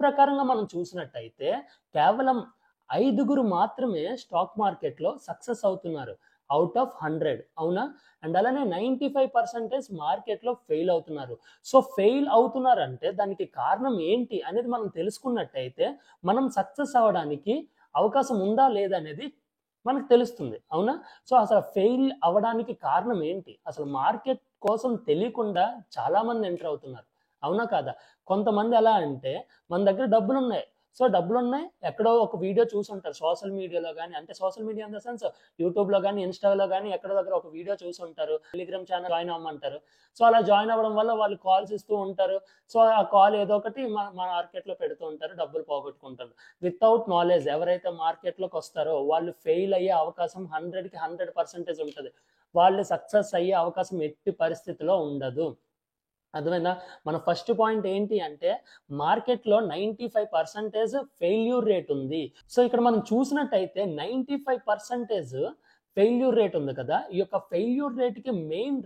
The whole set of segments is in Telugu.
ప్రకారంగా మనం చూసినట్టయితే కేవలం 5గురు మాత్రమే స్టాక్ మార్కెట్‌లో సక్సెస్ అవుతున్నారు. ఔట్ ఆఫ్ 100 అవునా? అండ్ అలానే 95% మార్కెట్‌లో ఫెయిల్ అవుతున్నారు. సో, ఫెయిల్ అవుతున్నారంటే దానికి కారణం ఏంటి అనేది మనం తెలుసుకున్నట్టయితే మనం సక్సెస్ అవ్వడానికి అవకాశం ఉందా? లేదా? అనేది మనకు తెలుస్తుంది. అవునా? సో, అసలు ఫెయిల్ అవ్వడానికి కారణం ఏంటి? అసలు మార్కెట్ కోసం తెలియకుండా చాలామంది ఎంటర్ అవుతున్నారు. అవునా? కాదా? కొంతమంది ఎలా అంటే మన దగ్గర డబ్బులున్నాయి. సో, డబ్బులున్నాయి ఎక్కడో ఒక వీడియో చూసుంటారు. సోషల్ మీడియాలో గాని, అంటే social media in the sense యూట్యూబ్‌లో గాని, ఇన్‌స్టాలో గాని ఎక్కడో దగ్గర ఒక వీడియో చూసుంటారు. టెలిగ్రామ్ ఛానెల్ జాయిన్ అవ్వమంటారు. సో, అలా జాయిన్ అవ్వడం వల్ల వాళ్ళు కాల్స్ ఇస్తూ ఉంటారు. సో, ఆ కాల్ ఏదో ఒకటి మన మార్కెట్‌లో పెడుతూ ఉంటారు. డబ్బులు పోగొట్టుకుంటారు. వితౌట్ నాలెడ్జ్ ఎవరైతే మార్కెట్‌లోకొస్తారో వాళ్ళు ఫెయిల్ అయ్యే అవకాశం 100కి 100% ఉంటది. వాళ్ళు సక్సెస్ అయ్యే అవకాశం ఎట్టి పరిస్థితిలో ఉండదు. అర్థమైందా? మన ఫస్ట్ పాయింట్ ఏంటి అంటే మార్కెట్‌లో 95% ఫెయిల్యూర్ రేట్ ఉంది. సో, ఇక్కడ మనం చూసినట్టయితే 95% ఫెయిల్యూర్ రేట్ ఉంది కదా! ఈ యొక్క ఫెయిల్యూర్ రేట్‌కి మెయిన్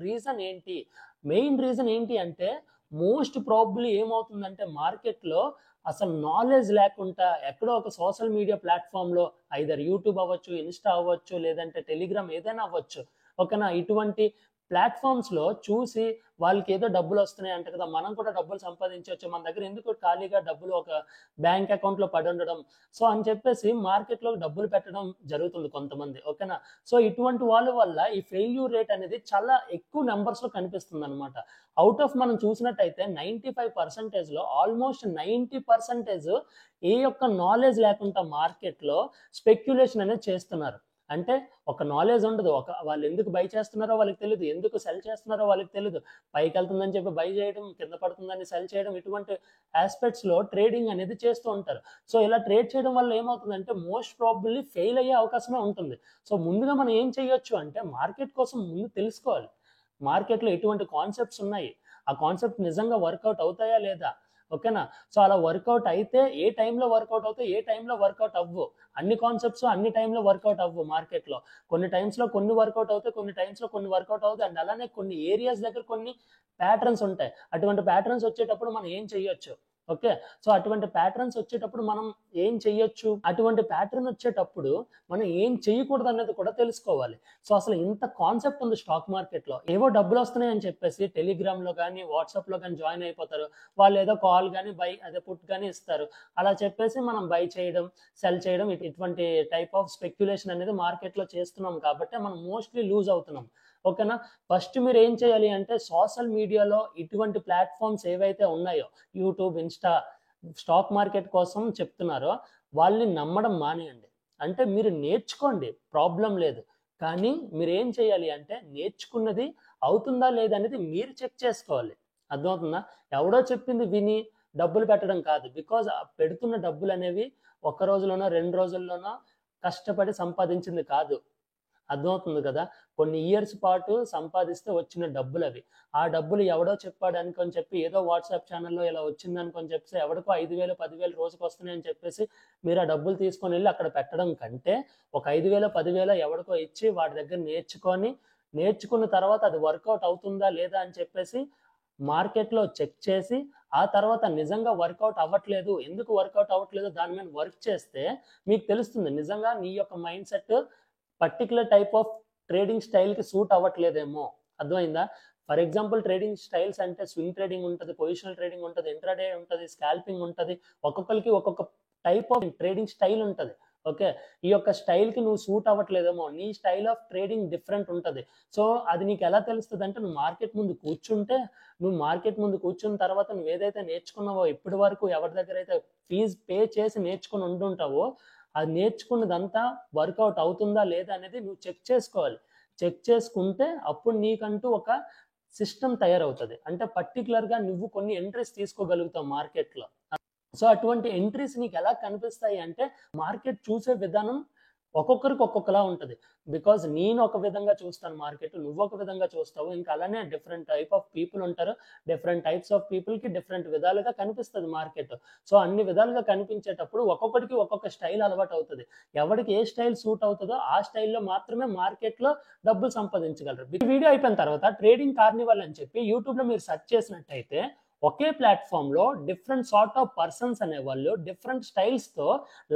రీజన్ ఏంటి అంటే మోస్ట్ ప్రాబబ్లీ ఏమవుతుందంటే మార్కెట్‌లో అసలు నాలెడ్జ్ లేకుండా ఎక్కడో ఒక సోషల్ మీడియా ప్లాట్‌ఫార్మ్‌లో ఐదర్ యూట్యూబ్ అవ్వచ్చు, ఇన్‌స్టా అవ్వచ్చు, లేదంటే టెలిగ్రామ్ ఏదైనా అవ్వచ్చు. ఓకేనా? ఇటువంటి ప్లాట్‌ఫార్మ్స్‌లో చూసి వాళ్ళకేదో డబ్బులొస్తున్నాయంట కదా! మనం కూడా డబ్బులు సంపాదించొచ్చు. మన దగ్గర ఎందుకు ఖాళీగా డబ్బులు ఒక బ్యాంక్ అకౌంట్‌లో పడుండడం. సో, అని చెప్పేసి మార్కెట్‌లో డబ్బులు పెట్టడం జరుగుతుంది కొంతమంది. ఓకేనా? సో, ఇటువంటి వాళ్ళ వల్ల ఈ ఫెయిల్యూర్ రేట్ అనేది చాలా ఎక్కువ నంబర్స్‌లో కనిపిస్తుందనమాట. ఔట్ ఆఫ్ మనం చూసినట్టయితే 95%లో ఆల్‌మోస్ట్ 90% ఏ యొక్క నాలెడ్జ్ లేకుండా మార్కెట్‌లో స్పెక్యులేషన్ అనేది చేస్తున్నారు. అంటే ఒక నాలెడ్జ్ ఉండదు. వాళ్ళెందుకు బై చేస్తున్నారో వాళ్ళకి తెలీదు. ఎందుకు సెల్ చేస్తున్నారో వాళ్ళకి తెలీదు. పైకెళ్తుందని చెప్పి బై చేయడం, కింద పడుతుందని సెల్ చేయడం ఇటువంటి యాస్పెక్ట్స్‌లో ట్రేడింగ్ అనేది చేస్తూ ఉంటారు. సో, ఇలా ట్రేడ్ చేయడం వల్ల ఏమవుతుందంటే మోస్ట్ ప్రాబబ్లీ ఫెయిల్ అయ్యే అవకాశమే ఉంటుంది. సో, ముందుగా మనం ఏం చేయొచ్చు అంటే మార్కెట్ కోసం ముందు తెలుసుకోవాలి. మార్కెట్‌లో ఎటువంటి కాన్సెప్ట్స్ ఉన్నాయి. ఆ కాన్సెప్ట్ నిజంగా వర్కౌట్ అవుతాయా లేదా? ఓకేనా? సో, అలా వర్కౌట్ అయితే ఏ టైంలో వర్కౌట్ అవుతాయి, ఏ టైంలో వర్కౌట్ అవ్వవు. అన్ని కాన్సెప్ట్స్ అన్ని టైంలో వర్కౌట్ అవ్వవు మార్కెట్‌లో. కొన్ని టైమ్స్‌లో కొన్ని వర్కౌట్ అవుతాయి. కొన్ని టైమ్స్‌లో కొన్ని వర్కౌట్ అవ్వదు. అండ్ అలానే కొన్ని ఏరియాస్ దగ్గర కొన్ని ప్యాటర్న్స్ ఉంటాయి. అటువంటి ప్యాటర్న్స్ వచ్చేటప్పుడు మనం ఏం చేయొచ్చు? ఓకే. సో, అటువంటి ప్యాటర్న్స్ వచ్చేటప్పుడు మనం ఏం చెయ్యొచ్చు? అటువంటి ప్యాటర్న్ వచ్చేటప్పుడు మనం ఏం చేయకూడదనేది కూడా తెలుసుకోవాలి. సో, అసలు ఇంత కాన్సెప్ట్ ఉంది స్టాక్ మార్కెట్‌లో. ఏవో డబ్బులొస్తున్నాయని చెప్పేసి టెలిగ్రామ్‌లో గాని, వాట్సాప్‌లో గాని జాయిన్ అయిపోతారు. వాళ్ళేదో కాల్ గాని, పుట్ గాని ఇస్తారు. అలా చెప్పేసి మనం బై చేయడం, సెల్ చేయడం ఇటువంటి టైప్ ఆఫ్ స్పెక్యులేషన్ అనేది మార్కెట్‌లో చేస్తున్నాం కాబట్టే మనం మోస్ట్‌లీ లూజ్ అవుతున్నాం. ఓకేనా? ఫస్ట్ మీరేం చేయాలి అంటే సోషల్ మీడియాలో ఇటువంటి ప్లాట్‌ఫార్మ్స్ ఏవైతే ఉన్నాయో యూట్యూబ్, ఇన్‌స్టా స్టాక్ మార్కెట్ కోసం చెప్తున్నారో వాళ్ళని నమ్మడం మానేయండి. అంటే మీరు నేర్చుకోండి ప్రాబ్లమ్ లేదు. కానీ మీరేం చేయాలి అంటే నేర్చుకున్నది అవుతుందా లేదా అనేది మీరు చెక్ చేసుకోవాలి. అర్థమవుతుందా? ఎవడో చెప్పింది విని డబ్బులు పెట్టడం కాదు. బికాజ్ పెడుతున్న డబ్బులనేవి ఒక్క రోజులోనో, 2 రోజుల్లోనో కష్టపడి సంపాదించింది కాదు. అర్థమవుతుంది కదా! కొన్ని ఇయర్స్ పాటు సంపాదిస్తే వచ్చిన డబ్బులవి. ఆ డబ్బులు ఎవడో చెప్పాడనుకోని చెప్పి ఏదో వాట్సాప్ ఛానెల్‌లో ఇలా వచ్చిందనుకోని చెప్పేసి ఎవడికో 5,000, 10,000 రోజుకొస్తున్నాయని చెప్పేసి మీరు ఆ డబ్బులు తీసుకొనెళ్లి అక్కడ పెట్టడం కంటే ఒక 5,000, 10,000 ఎవడికో ఇచ్చి వాడి దగ్గర నేర్చుకున్న తర్వాత అది వర్కౌట్ అవుతుందా లేదా అని చెప్పేసి మార్కెట్‌లో చెక్ చేసి ఆ తర్వాత నిజంగా వర్కౌట్ అవ్వట్లేదు. ఎందుకు వర్కౌట్ అవ్వట్లేదో దాని మీద వర్క్ చేస్తే మీకు తెలుస్తుంది. నిజంగా నీ యొక్క mindset particular type of trading స్టైల్‌కి సూట్ అవ్వట్లేదేమో. అర్థమైందా? ఫర్ ఎగ్జాంపుల్ ట్రేడింగ్ స్టైల్స్ అంటే స్వింగ్ ట్రేడింగ్ ఉంటది, పొజిషనల్ ట్రేడింగ్ ఉంటది, ఇంట్రాడే ఉంటది, స్కాల్పింగ్ ఉంటది. ఒక్కొక్కళ్ళకి ఒక్కొక్క టైప్ ఆఫ్ ట్రేడింగ్ స్టైల్ ఉంటది. ఓకే. ఈ యొక్క స్టైల్‌కి నువ్వు సూట్ అవ్వట్లేదేమో. నీ స్టైల్ ఆఫ్ ట్రేడింగ్ డిఫరెంట్ ఉంటది. సో, అది నీకెలా తెలుస్తదంటే నువ్వు మార్కెట్ ముందు కూర్చున్న తర్వాత నువ్వేదైతే నేర్చుకున్నావో ఇప్పటి వరకు ఎవరి దగ్గరైతే ఫీజ్ పే చేసి నేర్చుకొని ఉండుంటావో అది నేర్చుకున్నదంతా వర్కౌట్ అవుతుందా లేదా అనేది నువ్వు చెక్ చేసుకోవాలి. చెక్ చేసుకుంటే అప్పుడు నీకంటూ ఒక సిస్టమ్ తయారవుతది. అంటే పర్టిక్యులర్‌గా నువ్వు కొన్ని ఎంట్రీస్ తీసుకోగలుగుతావు మార్కెట్‌లో. సో, అటువంటి ఎంట్రీస్ నీకెలా కనిపిస్తాయి అంటే మార్కెట్ చూసే విధానం ఒక్కొక్కరికి ఒక్కొక్కలా ఉంటది. బికాజ్ నేను ఒక విధంగా చూస్తాను మార్కెట్. నువ్వొక విధంగా చూస్తావు. ఇంకా అలానే డిఫరెంట్ టైప్ ఆఫ్ పీపుల్ ఉంటారు. డిఫరెంట్ టైప్స్ ఆఫ్ పీపుల్‌కి డిఫరెంట్ విధాలుగా కనిపిస్తది మార్కెట్. సో, అన్ని విధాలుగా కనిపించేటప్పుడు ఒక్కొక్కడికి ఒక్కొక్క స్టైల్ అలవాటవుతది. ఎవడికి ఏ స్టైల్ సూట్ అవుతదో ఆ స్టైల్‌లో మాత్రమే మార్కెట్‌లో డబ్బులు సంపాదించగలరు. ఈ వీడియో అయిపోయిన తర్వాత ట్రేడింగ్ కార్నివాల్ అని చెప్పి యూట్యూబ్‌లో మీరు సెర్చ్ చేసినట్టయితే ఒకే ప్లాట్ఫామ్లో డిఫరెంట్ సార్ట్ ఆఫ్ పర్సన్స్ అనేవాళ్ళు డిఫరెంట్ స్టైల్స్తో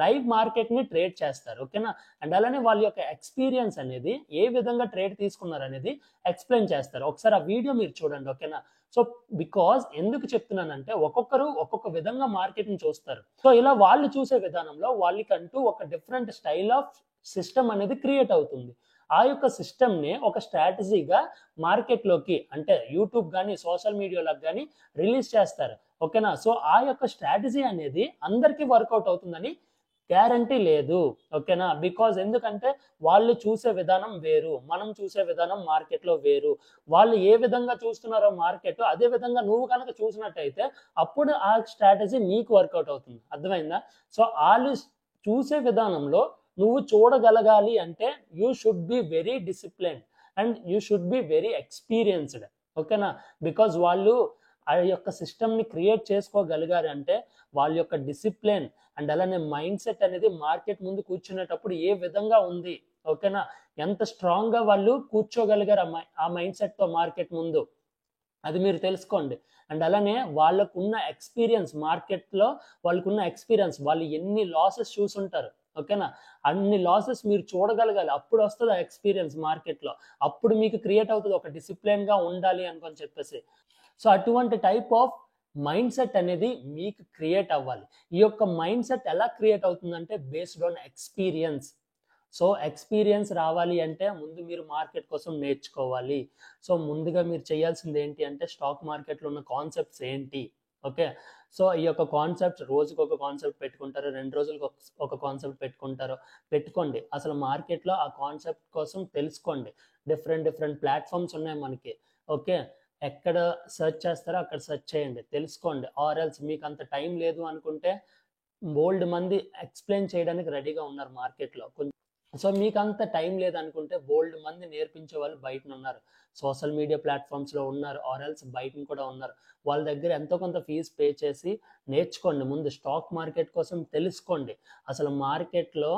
లైవ్ మార్కెట్ని ట్రేడ్ చేస్తారు. ఓకేనా? అండ్ అలానే వాళ్ళ యొక్క ఎక్స్పీరియన్స్ అనేది ఏ విధంగా ట్రేడ్ తీసుకున్నారు అనేది ఎక్స్ప్లెయిన్ చేస్తారు. ఒకసారి ఆ వీడియో మీరు చూడండి. ఓకేనా? సో బికాజ్ ఎందుకు చెప్తున్నానంటే ఒక్కొక్కరు ఒక్కొక్క విధంగా మార్కెట్ని చూస్తారు. సో ఇలా వాళ్ళు చూసే విధానంలో వాళ్ళకంటూ ఒక డిఫరెంట్ స్టైల్ ఆఫ్ సిస్టమ్ అనేది క్రియేట్ అవుతుంది. ఆ యొక్క సిస్టమ్ని ఒక స్ట్రాటజీగా మార్కెట్లోకి అంటే యూట్యూబ్ కానీ సోషల్ మీడియాలకు కానీ రిలీజ్ చేస్తారు. ఓకేనా? సో ఆ యొక్క స్ట్రాటజీ అనేది అందరికీ వర్కౌట్ అవుతుందని గ్యారంటీ లేదు. ఓకేనా? బికాజ్ ఎందుకంటే వాళ్ళు చూసే విధానం వేరు, మనం చూసే విధానం మార్కెట్లో వేరు. వాళ్ళు ఏ విధంగా చూస్తున్నారో మార్కెట్ అదే విధంగా నువ్వు కనుక చూసినట్టయితే అప్పుడు ఆ స్ట్రాటజీ నీకు వర్కౌట్ అవుతుంది. అర్థమైందా? సో వాళ్ళు చూసే విధానంలో నువ్వు చూడగలగాలి అంటే you should be very disciplined and you should be very experienced. ఓకేనా? బికాజ్ వాళ్ళు ఆ యొక్క సిస్టమ్ని క్రియేట్ చేసుకోగలిగారు అంటే వాళ్ళ యొక్క డిసిప్లిన్ అండ్ అలానే మైండ్ సెట్ అనేది మార్కెట్ ముందు కూర్చునేటప్పుడు ఏ విధంగా ఉంది. ఓకేనా? ఎంత స్ట్రాంగ్గా వాళ్ళు కూర్చోగలిగారు ఆ మైండ్ సెట్తో మార్కెట్ ముందు అది మీరు తెలుసుకోండి. అండ్ అలానే వాళ్ళకున్న ఎక్స్పీరియన్స్ మార్కెట్లో వాళ్ళకున్న ఎక్స్పీరియన్స్ వాళ్ళు ఎన్ని లాసెస్ చూసుంటారు. ఓకేనా? అన్ని లాసెస్ మీరు చూడగలగాలి. అప్పుడు వస్తుంది ఆ ఎక్స్పీరియన్స్ మార్కెట్లో. అప్పుడు మీకు క్రియేట్ అవుతుంది ఒక డిసిప్లిన్గా ఉండాలి అనుకొని చెప్పేసి. సో అటువంటి టైప్ ఆఫ్ మైండ్ సెట్ అనేది మీకు క్రియేట్ అవ్వాలి. ఈ యొక్క మైండ్ సెట్ ఎలా క్రియేట్ అవుతుందంటే based on experience. So experience రావాలి అంటే ముందు మీరు మార్కెట్ కోసం నేర్చుకోవాలి. సో ముందుగా మీరు చేయాల్సింది ఏంటి అంటే స్టాక్ మార్కెట్లో ఉన్న కాన్సెప్ట్స్ ఏంటి. ఓకే? సో ఈ యొక్క కాన్సెప్ట్స్ రోజుకు ఒక కాన్సెప్ట్ పెట్టుకుంటారు, 2 రోజులకు ఒక కాన్సెప్ట్ పెట్టుకోండి. అసలు మార్కెట్లో ఆ కాన్సెప్ట్ కోసం తెలుసుకోండి. డిఫరెంట్ ప్లాట్ఫామ్స్ ఉన్నాయి మనకి. ఓకే? ఎక్కడ సెర్చ్ చేస్తారో అక్కడ సెర్చ్ చేయండి, తెలుసుకోండి. ఆర్ ఎల్స్ మీకు అంత టైం లేదు అనుకుంటే బోల్డ్ మంది ఎక్స్ప్లెయిన్ చేయడానికి రెడీగా ఉన్నారు మార్కెట్లో. సో మీకు అంత టైం లేదనుకుంటే బోల్డ్ మంది నేర్పించే వాళ్ళు బయట ఉన్నారు. సోషల్ మీడియా ప్లాట్ఫామ్స్లో ఉన్నారు, ఆర్ ఎల్స్ బయట కూడా ఉన్నారు. వాళ్ళ దగ్గర ఎంతో కొంత ఫీజు పే చేసి నేర్చుకోండి. ముందు స్టాక్ మార్కెట్ కోసం తెలుసుకోండి. అసలు మార్కెట్లో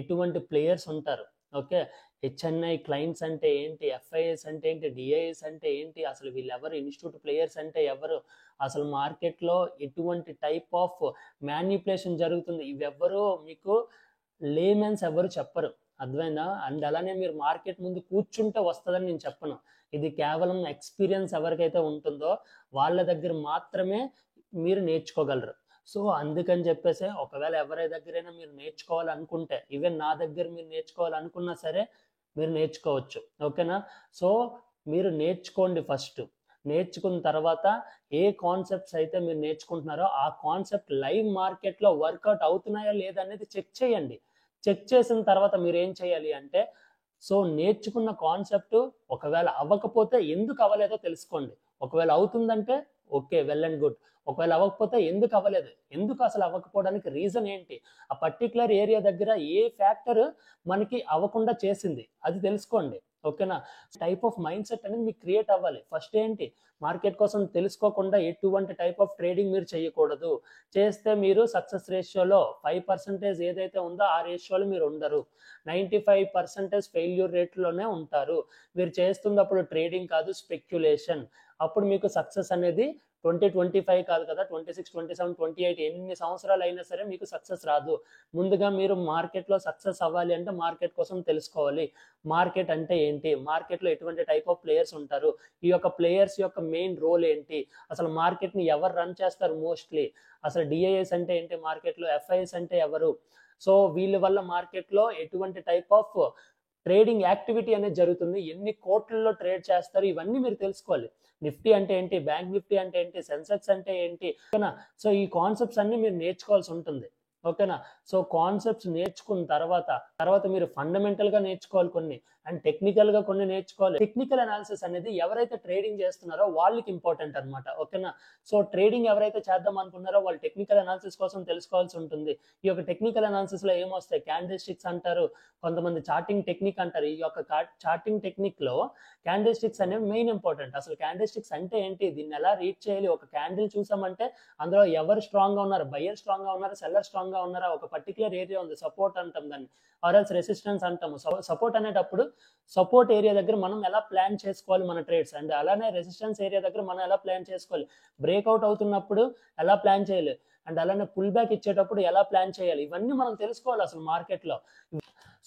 ఎటువంటి ప్లేయర్స్ ఉంటారు. ఓకే? హెచ్ఎన్ఐ క్లయింట్స్ అంటే ఏంటి, ఎఫ్ఐఎస్ అంటే ఏంటి, డిఐఎస్ అంటే ఏంటి, అసలు వీళ్ళెవరు, ఇన్స్టిట్యూట్ ప్లేయర్స్ అంటే ఎవరు, అసలు మార్కెట్లో ఎటువంటి టైప్ ఆఫ్ మ్యానిపులేషన్ జరుగుతుంది, ఇవెవ్వరూ మీకు లేమెన్స్ ఎవరు చెప్పరు. అర్థమైందా? అండ్ అలానే మీరు మార్కెట్ ముందు కూర్చుంటే వస్తుందని నేను చెప్పను. ఇది కేవలం ఎక్స్పీరియన్స్ ఎవరికైతే ఉంటుందో వాళ్ళ దగ్గర మాత్రమే మీరు నేర్చుకోగలరు. సో అందుకని చెప్పేసి ఒకవేళ ఎవరి దగ్గరైనా మీరు నేర్చుకోవాలనుకుంటే, ఈవెన్ నా దగ్గర మీరు నేర్చుకోవాలనుకున్నా సరే మీరు నేర్చుకోవచ్చు. ఓకేనా? సో మీరు నేర్చుకోండి ఫస్ట్. నేర్చుకున్న తర్వాత ఏ కాన్సెప్ట్స్ అయితే మీరు నేర్చుకుంటున్నారో ఆ కాన్సెప్ట్ లైవ్ మార్కెట్లో వర్కౌట్ అవుతున్నాయా లేదా అనేది చెక్ చేయండి. చెక్ చేసిన తర్వాత మీరు ఏం చేయాలి అంటే సో నేర్చుకున్న కాన్సెప్ట్ ఒకవేళ అవ్వకపోతే ఎందుకు అవ్వలేదో తెలుసుకోండి. ఒకవేళ అవుతుందంటే ఓకే, వెల్ అండ్ గుడ్. ఒకవేళ అవ్వకపోతే ఎందుకు అవ్వలేదు, ఎందుకు అసలు అవ్వకపోవడానికి రీజన్ ఏంటి, ఆ పర్టికులర్ ఏరియా దగ్గర ఏ ఫ్యాక్టర్ మనకి అవ్వకుండా చేసింది అది తెలుసుకోండి. ఓకేనా? టైప్ ఆఫ్ మైండ్ సెట్ అనేది మీకు క్రియేట్ అవ్వాలి. ఫస్ట్ ఏంటి, మార్కెట్ కోసం తెలుసుకోకుండా ఎటువంటి టైప్ ఆఫ్ ట్రేడింగ్ మీరు చేయకూడదు. చేస్తే మీరు సక్సెస్ రేషియోలో 5% ఏదైతే ఉందో ఆ రేషియోలో మీరు ఉండరు. 95% ఫెయిల్యూర్ రేట్లోనే ఉంటారు. మీరు చేస్తున్నప్పుడు ట్రేడింగ్ కాదు, స్పెక్యులేషన్. అప్పుడు మీకు సక్సెస్ అనేది 2025 కాదు కదా, 26, 27, 28 ఎన్ని సంవత్సరాలు అయినా సరే మీకు సక్సెస్ రాదు. ముందుగా మీరు మార్కెట్లో సక్సెస్ అవ్వాలి అంటే మార్కెట్ కోసం తెలుసుకోవాలి. మార్కెట్ అంటే ఏంటి, మార్కెట్లో ఎటువంటి టైప్ ఆఫ్ ప్లేయర్స్ ఉంటారు, ఈ యొక్క ప్లేయర్స్ యొక్క మెయిన్ రోల్ ఏంటి, అసలు మార్కెట్ని ఎవరు రన్ చేస్తారు మోస్ట్లీ, అసలు డిఐఎస్ అంటే ఏంటి మార్కెట్లో, ఎఫ్ఐఎస్ అంటే ఎవరు, సో వీళ్ళ వల్ల మార్కెట్లో ఎటువంటి టైప్ ఆఫ్ ట్రేడింగ్ యాక్టివిటీ అనేది జరుగుతుంది, ఎన్ని కోట్లలో ట్రేడ్ చేస్తారు, ఇవన్నీ మీరు తెలుసుకోవాలి. నిఫ్టీ అంటే ఏంటి, బ్యాంక్ నిఫ్టీ అంటే ఏంటి, సెన్సెక్స్ అంటే ఏంటి. ఓకేనా? సో ఈ కాన్సెప్ట్స్ అన్ని మీరు నేర్చుకోవాల్సి ఉంటుంది. ఓకేనా? సో కాన్సెప్ట్స్ నేర్చుకున్న తర్వాత మీరు ఫండమెంటల్గా నేర్చుకోవాలి కొన్ని, అండ్ టెక్నికల్గా కొన్ని నేర్చుకోవాలి. టెక్నికల్ అనాలిసిస్ అనేది ఎవరైతే ట్రేడింగ్ చేస్తున్నారో వాళ్ళకి ఇంపార్టెంట్ అనమాట. ఓకేనా? సో ట్రేడింగ్ ఎవరైతే చేద్దాం అనుకున్నారో వాళ్ళు టెక్నికల్ అనాలిసిస్ కోసం తెలుసుకోవాల్సి ఉంటుంది. ఈ యొక్క టెక్నికల్ అనాలిసిస్లో ఏమొస్తాయి, క్యాండిల్ స్టిక్స్ అంటారు, కొంతమంది చార్టింగ్ టెక్నిక్ అంటారు. ఈ యొక్క చార్టింగ్ టెక్నిక్లో క్యాండిల్ స్టిక్స్ అనేవి మెయిన్ ఇంపార్టెంట్. అసలు క్యాండిల్ స్టిక్స్ అంటే ఏంటి, దీన్ని ఎలా రీడ్ చేయాలి, ఒక క్యాండిల్ చూసామంటే అందులో ఎవరు స్ట్రాంగ్గా ఉన్నారు, బయ్యర్ స్ట్రాంగ్గా ఉన్నారు, సెల్లర్ స్ట్రాంగ్ దూరంగా ఉన్నారా, ఒక పర్టికులర్ ఏరియా ఉంది, సపోర్ట్ అంటాం దాన్ని, ఆర్ఎల్స్ రెసిస్టెన్స్ అంటాము. సపోర్ట్ అనేటప్పుడు సపోర్ట్ ఏరియా దగ్గర మనం ఎలా ప్లాన్ చేసుకోవాలి మన ట్రేడ్స్, అండ్ అలానే రెసిస్టెన్స్ ఏరియా దగ్గర మనం ఎలా ప్లాన్ చేసుకోవాలి, బ్రేక్అవుట్ అవుతున్నప్పుడు ఎలా ప్లాన్ చేయాలి, అండ్ అలానే పుల్ బ్యాక్ ఇచ్చేటప్పుడు ఎలా ప్లాన్ చేయాలి, ఇవన్నీ మనం తెలుసుకోవాలి అసలు మార్కెట్లో.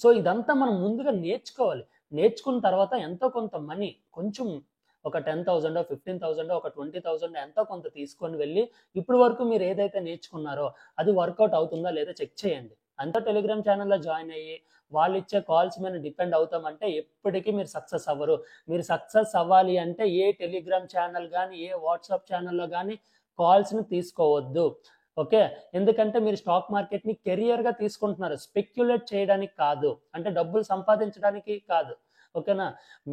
సో ఇదంతా మనం ముందుగా నేర్చుకోవాలి. నేర్చుకున్న తర్వాత ఎంతో కొంత మనీ, కొంచెం ఒక 10,000 15,000 ఒక 20,000 ఎంతో కొంత తీసుకొని వెళ్ళి ఇప్పుడు వరకు మీరు ఏదైతే నేర్చుకున్నారో అది వర్కౌట్ అవుతుందా లేదా చెక్ చేయండి. అంతా టెలిగ్రామ్ ఛానల్లో జాయిన్ అయ్యి వాళ్ళు ఇచ్చే కాల్స్ మీద డిపెండ్ అవుతామంటే ఎప్పటికీ మీరు సక్సెస్ అవ్వరు. మీరు సక్సెస్ అవ్వాలి అంటే ఏ టెలిగ్రామ్ ఛానల్ కానీ ఏ వాట్సాప్ ఛానల్లో కానీ కాల్స్ని తీసుకోవద్దు. ఓకే, ఎందుకంటే మీరు స్టాక్ మార్కెట్ని కెరియర్గా తీసుకుంటున్నారు, స్పెక్యులేట్ చేయడానికి కాదు, అంటే డబ్బులు సంపాదించడానికి కాదు. ఓకేనా,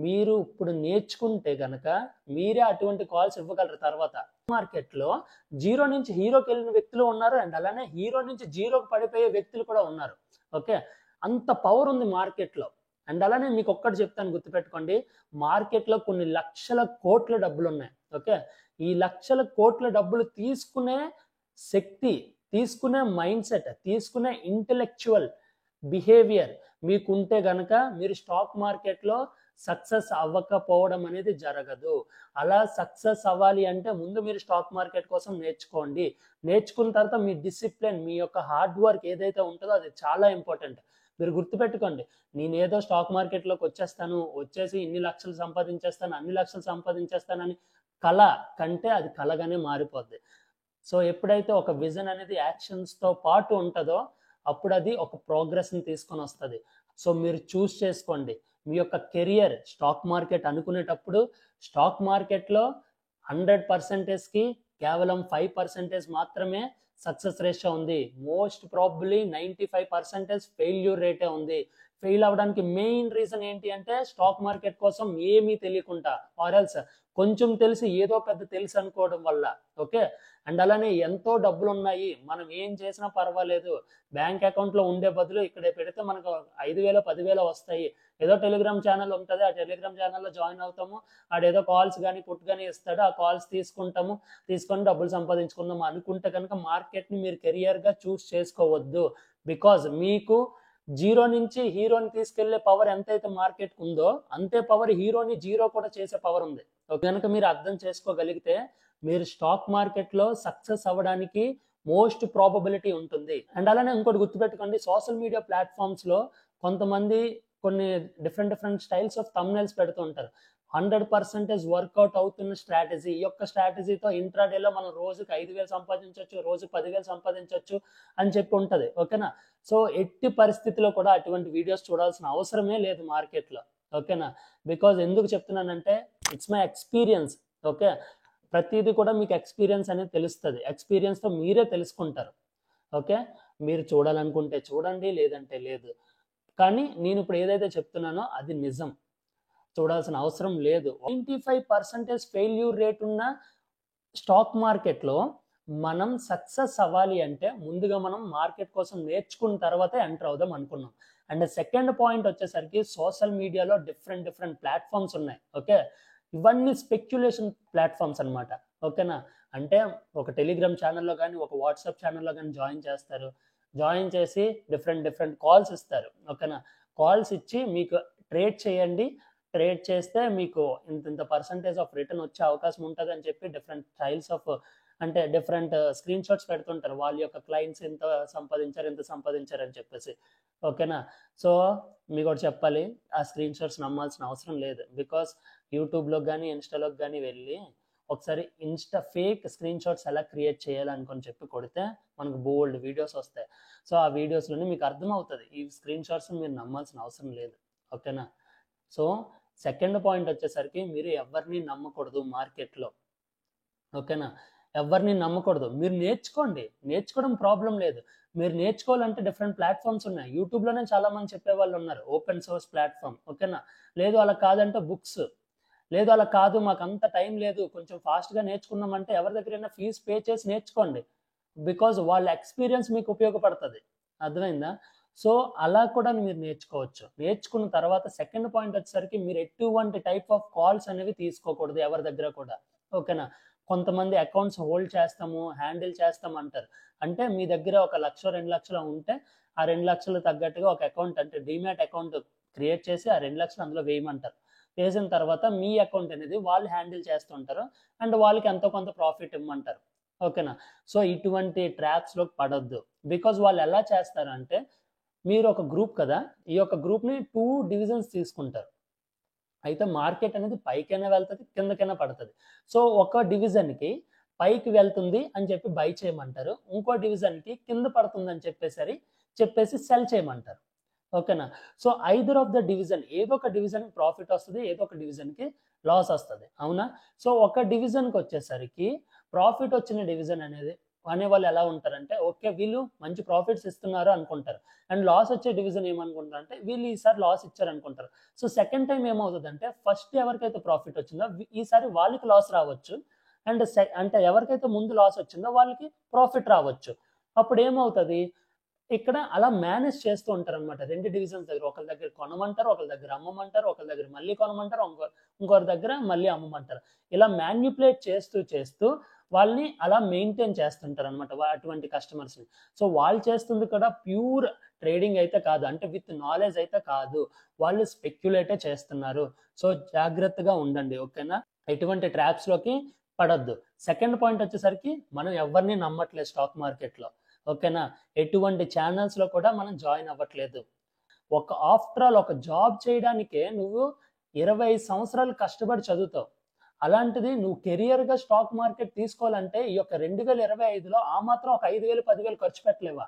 మీరు ఇప్పుడు నేర్చుకుంటే గనక మీరే అటువంటి కాల్స్ ఇవ్వగలరు. తర్వాత మార్కెట్లో జీరో నుంచి హీరోకి వెళ్ళిన వ్యక్తులు ఉన్నారు, అండ్ అలానే హీరో నుంచి జీరోకి పడిపోయే వ్యక్తులు కూడా ఉన్నారు. ఓకే, అంత పవర్ ఉంది మార్కెట్లో. అండ్ అలానే మీకు ఒక్కటి చెప్తాను, గుర్తుపెట్టుకోండి, మార్కెట్లో కొన్ని లక్షల కోట్ల డబ్బులు ఉన్నాయి. ఓకే, ఈ లక్షల కోట్ల డబ్బులు తీసుకునే శక్తి, తీసుకునే మైండ్ సెట్, తీసుకునే ఇంటెలెక్చువల్ బిహేవియర్ మీకుంటే గనక మీరు స్టాక్ మార్కెట్లో సక్సెస్ అవ్వకపోవడం అనేది జరగదు. అలా సక్సెస్ అవ్వాలి అంటే ముందు మీరు స్టాక్ మార్కెట్ కోసం నేర్చుకోండి. నేర్చుకున్న తర్వాత మీ డిసిప్లిన్, మీ యొక్క హార్డ్ వర్క్ ఏదైతే ఉంటుందో అది చాలా ఇంపార్టెంట్. మీరు గుర్తుపెట్టుకోండి, నేనేదో స్టాక్ మార్కెట్లోకి వచ్చేసి ఇన్ని లక్షలు సంపాదించేస్తాను, అన్ని లక్షలు సంపాదించేస్తానని కళ కంటే అది కళగానే మారిపోద్ది. సో ఎప్పుడైతే ఒక విజన్ అనేది యాక్షన్స్తో పాటు ఉంటుందో అప్పుడు అది ఒక ప్రోగ్రెస్ని తీసుకొని వస్తుంది. సో మీరు చూస్ చేసుకోండి మీ యొక్క కెరియర్. స్టాక్ మార్కెట్ అనుకునేటప్పుడు స్టాక్ మార్కెట్లో 100%కి కేవలం 5% మాత్రమే సక్సెస్ రేషియో ఉంది. మోస్ట్ ప్రాబబ్లీ 95% ఫెయిల్యూర్ రేటే ఉంది. ఫెయిల్ అవ్వడానికి మెయిన్ రీజన్ ఏంటి అంటే స్టాక్ మార్కెట్ కోసం ఏమీ తెలియకుండా, ఆర్ఎల్స్ కొంచెం తెలిసి ఏదో పెద్ద తెలుసు అనుకోవడం వల్ల. ఓకే, అండ్ అలానే ఎంతో డబ్బులు ఉన్నాయి, మనం ఏం చేసినా పర్వాలేదు, బ్యాంక్ అకౌంట్లో ఉండే బదులు ఇక్కడ పెడితే మనకు 5,000 10,000 వస్తాయి, ఏదో టెలిగ్రామ్ ఛానల్ ఉంటుంది, ఆ టెలిగ్రామ్ ఛానల్లో జాయిన్ అవుతాము, ఆడేదో కాల్స్ కానీ పుట్ కానీ ఇస్తాడు, ఆ కాల్స్ తీసుకొని డబ్బులు సంపాదించుకుందాము అనుకుంటే కనుక మార్కెట్ని మీరు కెరియర్గా చూస్ చేసుకోవద్దు. బికాజ్ మీకు జీరో నుంచి హీరోని తీసుకెళ్లే పవర్ ఎంతైతే మార్కెట్కి ఉందో అంతే పవర్ హీరోని జీరో కూడా చేసే పవర్ ఉంది. కనుక మీరు అర్థం చేసుకోగలిగితే మీరు స్టాక్ మార్కెట్లో సక్సెస్ అవ్వడానికి మోస్ట్ ప్రాబబిలిటీ ఉంటుంది. అండ్ అలానే ఇంకోటి గుర్తుపెట్టుకోండి, సోషల్ మీడియా ప్లాట్ఫామ్స్లో కొంతమంది కొన్ని డిఫరెంట్ స్టైల్స్ ఆఫ్ థంబ్నెయిల్స్ పెడుతూ ఉంటారు. 100% వర్కౌట్ అవుతున్న స్ట్రాటజీ, ఈ యొక్క స్ట్రాటజీతో ఇంట్రాడేలో మనం రోజుకి 5,000 సంపాదించవచ్చు, రోజుకి 10,000 సంపాదించవచ్చు అని చెప్పి ఉంటుంది. ఓకేనా, సో ఎట్టి పరిస్థితిలో కూడా అటువంటి వీడియోస్ చూడాల్సిన అవసరమే లేదు మార్కెట్లో. ఓకేనా, బికాజ్ ఎందుకు చెప్తున్నానంటే ఇట్స్ మై ఎక్స్పీరియన్స్. ఓకే, ప్రతిదీ కూడా మీకు ఎక్స్పీరియన్స్ అనేది తెలుస్తుంది, ఎక్స్పీరియన్స్తో మీరే తెలుసుకుంటారు. ఓకే, మీరు చూడాలనుకుంటే చూడండి, లేదంటే లేదు. కానీ నేను ఇప్పుడు ఏదైతే చెప్తున్నానో అది నిజం, చూడాల్సిన అవసరం లేదు. 95% ఫెయిల్యూర్ రేట్ ఉన్న స్టాక్ మార్కెట్లో మనం సక్సెస్ అవ్వాలి అంటే ముందుగా మనం మార్కెట్ కోసం నేర్చుకున్న తర్వాతే ఎంటర్ అవుదాం అనుకున్నాం. అండ్ సెకండ్ పాయింట్ వచ్చేసరికి సోషల్ మీడియాలో డిఫరెంట్ ప్లాట్ఫామ్స్ ఉన్నాయి. ఓకే, ఇవన్నీ స్పెక్యులేషన్ ప్లాట్ఫామ్స్ అనమాట. ఓకేనా, అంటే ఒక టెలిగ్రామ్ ఛానల్లో కానీ ఒక వాట్సాప్ ఛానల్లో కానీ జాయిన్ చేస్తారు, జాయిన్ చేసి డిఫరెంట్ కాల్స్ ఇస్తారు. ఓకేనా, కాల్స్ ఇచ్చి మీకు ట్రేడ్ చేయండి, ట్రేడ్ చేస్తే మీకు ఇంత పర్సంటేజ్ ఆఫ్ రిటర్న్ వచ్చే అవకాశం ఉంటుంది అని చెప్పి డిఫరెంట్ స్టైల్స్ ఆఫ్, అంటే డిఫరెంట్ స్క్రీన్ షాట్స్ పెడుతుంటారు, వాళ్ళ యొక్క క్లయింట్స్ ఎంత సంపాదించారు అని చెప్పేసి. ఓకేనా, సో మీకు ఒకటి చెప్పాలి, ఆ స్క్రీన్ షాట్స్ నమ్మాల్సిన అవసరం లేదు. బికాస్ యూట్యూబ్లో కానీ ఇన్స్టాలోకి కానీ వెళ్ళి ఒకసారి ఫేక్ స్క్రీన్ షాట్స్ ఎలా క్రియేట్ చేయాలనుకొని చెప్పి కొడితే మనకు బోల్డ్ వీడియోస్ వస్తాయి. సో ఆ వీడియోస్లోనే మీకు అర్థమవుతుంది, ఈ స్క్రీన్ షాట్స్ మీరు నమ్మాల్సిన అవసరం లేదు. ఓకేనా, సో సెకండ్ పాయింట్ వచ్చేసరికి మీరు ఎవరిని నమ్మకూడదు మార్కెట్లో. ఓకేనా, ఎవరిని నమ్మకూడదు. మీరు నేర్చుకోవడం ప్రాబ్లం లేదు. మీరు నేర్చుకోవాలంటే డిఫరెంట్ ప్లాట్ఫామ్స్ ఉన్నాయి. యూట్యూబ్లోనే చాలా మంది చెప్పేవాళ్ళు ఉన్నారు, ఓపెన్ సోర్స్ ప్లాట్ఫామ్. ఓకేనా, లేదు అలా కాదంటే బుక్స్, లేదు అలా కాదు మాకు అంత టైం లేదు కొంచెం ఫాస్ట్గా నేర్చుకున్నామంటే ఎవరి దగ్గరైనా ఫీజు పే చేసి నేర్చుకోండి. బికాజ్ వాళ్ళ ఎక్స్పీరియన్స్ మీకు ఉపయోగపడుతుంది. అర్థమైందా? సో అలా కూడా మీరు నేర్చుకోవచ్చు. నేర్చుకున్న తర్వాత సెకండ్ పాయింట్ వచ్చేసరికి మీరు ఎటువంటి టైప్ ఆఫ్ కాల్స్ అనేవి తీసుకోకూడదు ఎవరి దగ్గర కూడా. ఓకేనా, కొంతమంది అకౌంట్స్ హోల్డ్ చేస్తాము, హ్యాండిల్ చేస్తాం అంటారు. అంటే మీ దగ్గర 1,00,000 2,00,000 ఉంటే ఆ 2,00,000 తగ్గట్టుగా ఒక అకౌంట్ అంటే డీమ్యాట్ అకౌంట్ క్రియేట్ చేసి ఆ 2,00,000 అందులో వేయమంటారు. వేసిన తర్వాత మీ అకౌంట్ అనేది వాళ్ళు హ్యాండిల్ చేస్తుంటారు అండ్ వాళ్ళకి ఎంతో కొంత ప్రాఫిట్ ఇవ్వమంటారు. ఓకేనా? సో ఇటువంటి ట్రాప్స్లోకి పడొద్దు. బికాజ్ వాళ్ళు ఎలా చేస్తారంటే, మీరు ఒక గ్రూప్ కదా, ఈ యొక్క గ్రూప్ని 2 డివిజన్స్ తీసుకుంటారు. అయితే మార్కెట్ అనేది పైకైనా వెళ్తుంది, కిందకైనా పడుతుంది. సో ఒక డివిజన్కి పైకి వెళ్తుంది అని చెప్పి బై చేయమంటారు, ఇంకో డివిజన్కి కింద పడుతుంది అని చెప్పేసి సెల్ చేయమంటారు. ఓకేనా? So either of the division, ఏదో ఒక డివిజన్కి ప్రాఫిట్ వస్తుంది, ఏదో ఒక డివిజన్కి లాస్ వస్తుంది. అవునా? సో ఒక డివిజన్కి వచ్చేసరికి ప్రాఫిట్ వచ్చిన డివిజన్ అనే వాళ్ళు ఎలా ఉంటారంటే, ఓకే వీళ్ళు మంచి ప్రాఫిట్స్ ఇస్తున్నారు అనుకుంటారు. అండ్ లాస్ వచ్చే డివిజన్ ఏమనుకుంటారు అంటే, వీళ్ళు ఈసారి లాస్ ఇచ్చారు అనుకుంటారు. సో సెకండ్ టైం ఏమవుతుందంటే, ఫస్ట్ ఎవరికైతే ప్రాఫిట్ వచ్చిందో ఈసారి వాళ్ళకి లాస్ రావచ్చు. అండ్ అంటే ఎవరికైతే ముందు లాస్ వచ్చిందో వాళ్ళకి ప్రాఫిట్ రావచ్చు. అప్పుడు ఏమవుతుంది, ఇక్కడ అలా మేనేజ్ చేస్తూ ఉంటారు అనమాట. 2 డివిజన్స్ దగ్గర, ఒకరి దగ్గర కొనమంటారు, ఒకరి దగ్గర అమ్మమంటారు, ఒకరి దగ్గర మళ్ళీ కొనమంటారు, ఇంకొకరి దగ్గర మళ్ళీ అమ్మమంటారు. ఇలా మ్యాన్యుపులేట్ చేస్తూ వాళ్ళని అలా మెయింటైన్ చేస్తుంటారు అనమాట అటువంటి కస్టమర్స్ని. సో వాళ్ళు చేస్తుంది కూడా ప్యూర్ ట్రేడింగ్ అయితే కాదు, అంటే విత్ నాలెడ్జ్ అయితే కాదు, వాళ్ళు స్పెక్యులేటే చేస్తున్నారు. సో జాగ్రత్తగా ఉండండి. ఓకేనా? ఎటువంటి ట్రాప్స్లోకి పడొద్దు. సెకండ్ పాయింట్ వచ్చేసరికి, మనం ఎవరిని నమ్మట్లేదు స్టాక్ మార్కెట్లో. ఓకేనా? ఎటువంటి ఛానల్స్లో కూడా మనం జాయిన్ అవ్వట్లేదు. ఆఫ్టర్ ఆల్ ఒక జాబ్ చేయడానికే నువ్వు 25 సంవత్సరాలు కష్టపడి చదువుతావు. అలాంటిది నువ్వు కెరియర్గా స్టాక్ మార్కెట్ తీసుకోవాలంటే ఈ యొక్క 2025లో ఆ మాత్రం ఒక 5,000 10,000 ఖర్చు పెట్టలేవా?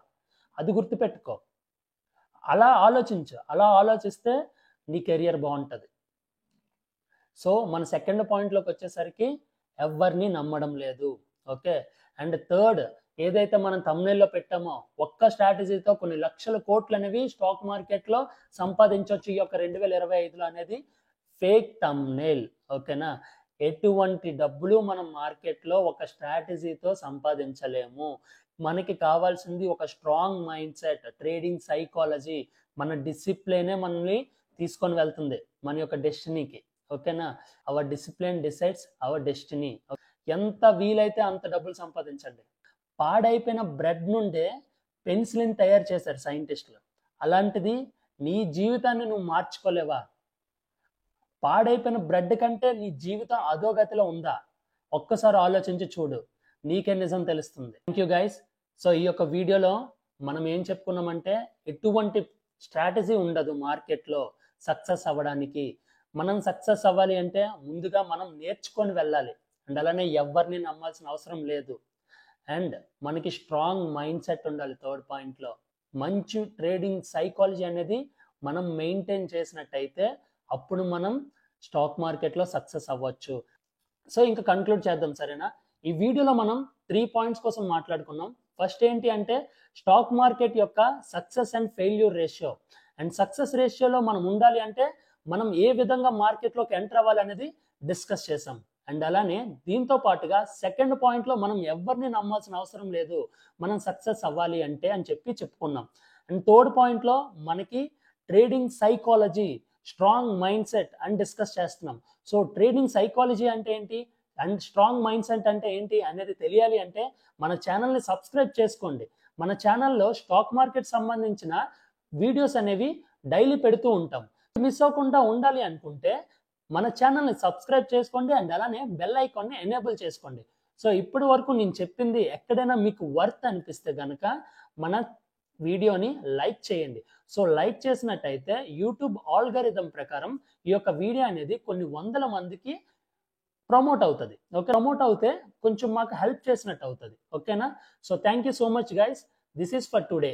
అది గుర్తుపెట్టుకో. అలా ఆలోచించు. అలా ఆలోచిస్తే నీ కెరియర్ బాగుంటుంది. సో మన సెకండ్ పాయింట్లోకి వచ్చేసరికి, ఎవరిని నమ్మడం లేదు. ఓకే? అండ్ థర్డ్, ఏదైతే మనం థంబ్నెయిల్లో పెట్టామో, ఒక్క స్ట్రాటజీతో కొన్ని లక్షల కోట్లు అనేవి స్టాక్ మార్కెట్లో సంపాదించవచ్చు ఈ యొక్క 2025లో అనేది ఫేక్ థంబ్నెయిల్. ఓకేనా? ఎటువంటి డబ్బులు మనం మార్కెట్లో ఒక స్ట్రాటజీతో సంపాదించలేము. మనకి కావాల్సింది ఒక strong mindset, trading psychology, మన డిసిప్లినే మనల్ని తీసుకొని వెళ్తుంది మన యొక్క డెస్టినీకి. ఓకేనా? Our discipline decides our destiny. ఎంత వీలైతే అంత డబ్బులు సంపాదించండి. పాడైపోయిన బ్రెడ్ నుండే పెన్సిలిన్ తయారు చేశారు సైంటిస్టులు. అలాంటిది నీ జీవితాన్ని నువ్వు మార్చుకోలేవా? పాడైపోయిన బ్రెడ్ కంటే నీ జీవితం అధోగతిలో ఉందా? ఒక్కసారి ఆలోచించి చూడు, నీకే నిజం తెలుస్తుంది. Thank you guys. సో ఈ యొక్క వీడియోలో మనం ఏం చెప్పుకున్నామంటే, ఎటువంటి స్ట్రాటజీ ఉండదు మార్కెట్లో సక్సెస్ అవ్వడానికి. మనం సక్సెస్ అవ్వాలి అంటే ముందుగా మనం నేర్చుకొని వెళ్ళాలి. అండ్ అలానే ఎవరిని నమ్మాల్సిన అవసరం లేదు. అండ్ మనకి స్ట్రాంగ్ మైండ్ సెట్ ఉండాలి. థర్డ్ పాయింట్లో మంచి ట్రేడింగ్ సైకాలజీ అనేది మనం మెయింటైన్ చేసినట్టయితే అప్పుడు మనం స్టాక్ మార్కెట్లో సక్సెస్ అవ్వచ్చు. సో ఇంకా కన్క్లూడ్ చేద్దాం, సరేనా? ఈ వీడియోలో మనం 3 పాయింట్స్ కోసం మాట్లాడుకున్నాం. ఫస్ట్ ఏంటి అంటే, స్టాక్ మార్కెట్ యొక్క success and failure ratio. And success రేషియోలో మనం ఉండాలి అంటే మనం ఏ విధంగా మార్కెట్లోకి ఎంటర్ అవ్వాలి అనేది డిస్కస్ చేసాం. అండ్ అలానే దీంతో పాటుగా సెకండ్ పాయింట్లో మనం ఎవరిని నమ్మాల్సిన అవసరం లేదు, మనం సక్సెస్ అవ్వాలి అంటే అని చెప్పుకున్నాం. అండ్ థర్డ్ పాయింట్లో మనకి trading psychology, strong mind set అని డిస్కస్ చేస్తున్నాం. సో ట్రేడింగ్ సైకాలజీ అంటే ఏంటి అండ్ స్ట్రాంగ్ మైండ్ సెట్ అంటే ఏంటి అనేది తెలియాలి అంటే మన ఛానల్ని సబ్స్క్రైబ్ చేసుకోండి. మన ఛానల్లో స్టాక్ మార్కెట్ సంబంధించిన వీడియోస్ అనేవి డైలీ పెడుతూ ఉంటాం. మిస్ అవ్వకుండా ఉండాలి అనుకుంటే మన ఛానల్ని సబ్స్క్రైబ్ చేసుకోండి అండ్ అలానే బెల్ ఐకాన్ని ఎనేబుల్ చేసుకోండి. సో ఇప్పటి వరకు నేను చెప్పింది ఎక్కడైనా మీకు వర్త్ అనిపిస్తే కనుక మన వీడియోని లైక్ చేయండి. సో లైక్ చేసినట్టయితే యూట్యూబ్ ఆల్గరిథం ప్రకారం ఈ యొక్క వీడియో అనేది కొన్ని వందల మందికి ప్రమోట్ అవుతుంది. ఓకే? ప్రమోట్ అవుతే కొంచెం మాకు హెల్ప్ చేసినట్టు అవుతుంది. ఓకేనా? So thank you so much guys. This is for today.